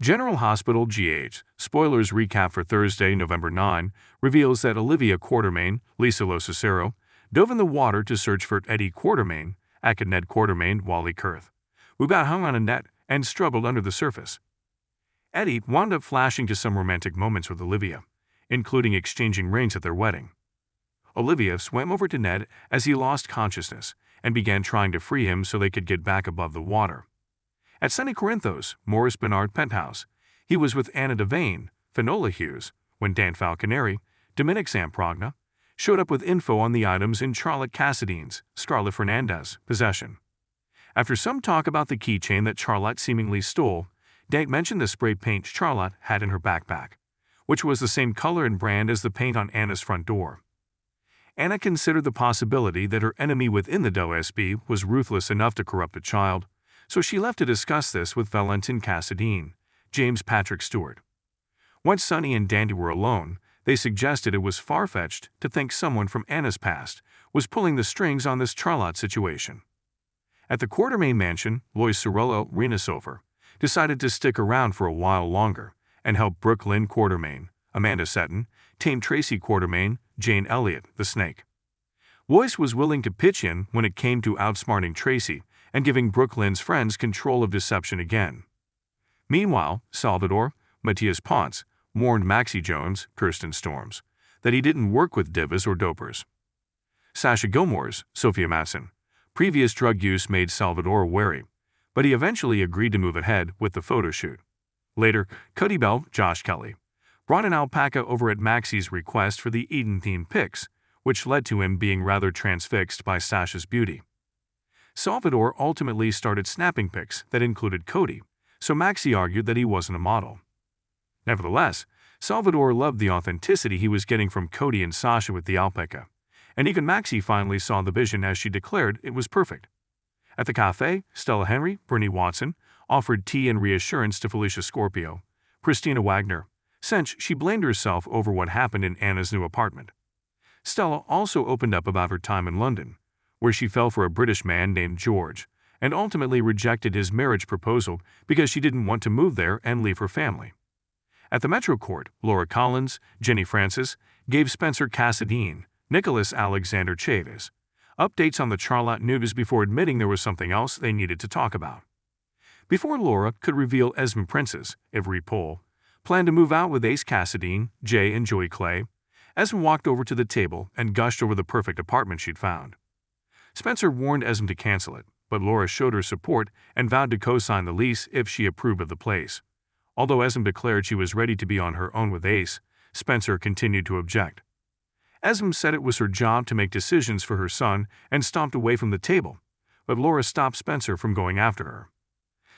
General Hospital GH, spoilers recap for Thursday, November 9, reveals that Olivia Quartermaine, Lisa Locicero, dove in the water to search for Eddie Quartermaine, aka Ned Quartermaine, Wally Kurth, who got hung on a net and struggled under the surface. Eddie wound up flashing to some romantic moments with Olivia, including exchanging rings at their wedding. Olivia swam over to Ned as he lost consciousness and began trying to free him so they could get back above the water. At Sunny Corinthos, Morris Bernard penthouse, he was with Anna Devane, Finola Hughes, when Dan Falconeri, Dominic Zamprogna, showed up with info on the items in Charlotte Cassadine's, Scarlett Fernandez, possession. After some talk about the keychain that Charlotte seemingly stole, Dan mentioned the spray paint Charlotte had in her backpack, which was the same color and brand as the paint on Anna's front door. Anna considered the possibility that her enemy within the DOSB was ruthless enough to corrupt a child, so she left to discuss this with Valentin Cassadine, James Patrick Stewart. Once Sunny and Dandy were alone, they suggested it was far-fetched to think someone from Anna's past was pulling the strings on this Charlotte situation. At the Quartermaine mansion, Lois Cirillo Renasover decided to stick around for a while longer and help Brooklyn Quartermaine, Amanda Seton, tame Tracy Quartermaine, Jane Elliott, the Snake. Lois was willing to pitch in when it came to outsmarting Tracy and giving Brooklyn's friends control of deception again. Meanwhile, Salvador, Matthias Ponce, warned Maxie Jones, Kirsten Storms, that he didn't work with divas or dopers. Sasha Gilmore's, Sophia Matson, previous drug use made Salvador wary, but he eventually agreed to move ahead with the photo shoot. Later, Cody Bell, Josh Kelly, brought an alpaca over at Maxie's request for the Eden-themed pics, which led to him being rather transfixed by Sasha's beauty. Salvador ultimately started snapping pics that included Cody, so Maxie argued that he wasn't a model. Nevertheless, Salvador loved the authenticity he was getting from Cody and Sasha with the alpaca, and even Maxie finally saw the vision as she declared it was perfect. At the cafe, Stella Henry, Bernie Watson, offered tea and reassurance to Felicia Scorpio. Christina Wagner, since she blamed herself over what happened in Anna's new apartment. Stella also opened up about her time in London, where she fell for a British man named George, and ultimately rejected his marriage proposal because she didn't want to move there and leave her family. At the Metro Court, Laura Collins, Jenny Francis, gave Spencer Cassadine, Nicholas Alexander Chaves, updates on the Charlotte news before admitting there was something else they needed to talk about. Before Laura could reveal Esme Prince's, Avery Pohl, planned to move out with Ace Cassadine, Jay and Joey Clay, Esme walked over to the table and gushed over the perfect apartment she'd found. Spencer warned Esme to cancel it, but Laura showed her support and vowed to co-sign the lease if she approved of the place. Although Esme declared she was ready to be on her own with Ace, Spencer continued to object. Esme said it was her job to make decisions for her son and stomped away from the table, but Laura stopped Spencer from going after her.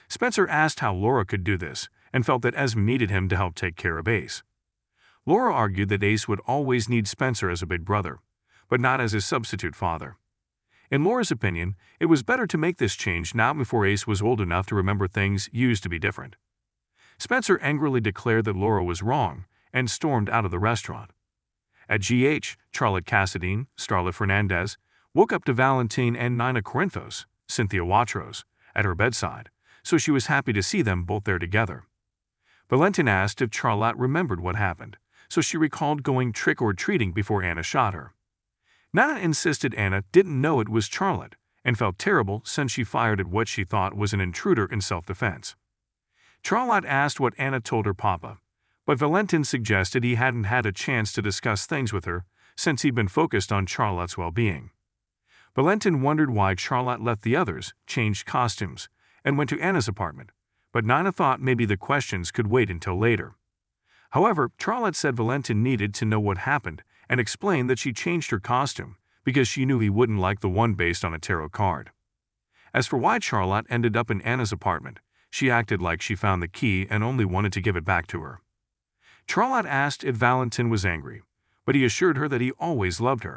Spencer asked how Laura could do this and felt that Esme needed him to help take care of Ace. Laura argued that Ace would always need Spencer as a big brother, but not as his substitute father. In Laura's opinion, it was better to make this change now before Ace was old enough to remember things used to be different. Spencer angrily declared that Laura was wrong and stormed out of the restaurant. At GH, Charlotte Cassadine, Scarlett Fernandez, woke up to Valentin and Nina Corinthos, Cynthia Watros, at her bedside, so she was happy to see them both there together. Valentin asked if Charlotte remembered what happened, so she recalled going trick-or-treating before Anna shot her. Nina insisted Anna didn't know it was Charlotte and felt terrible since she fired at what she thought was an intruder in self-defense. Charlotte asked what Anna told her papa, but Valentin suggested he hadn't had a chance to discuss things with her since he'd been focused on Charlotte's well-being. Valentin wondered why Charlotte let the others change costumes and went to Anna's apartment, but Nina thought maybe the questions could wait until later. However, Charlotte said Valentin needed to know what happened and explained that she changed her costume because she knew he wouldn't like the one based on a tarot card. As for why Charlotte ended up in Anna's apartment, she acted like she found the key and only wanted to give it back to her. Charlotte asked if Valentin was angry, but he assured her that he always loved her.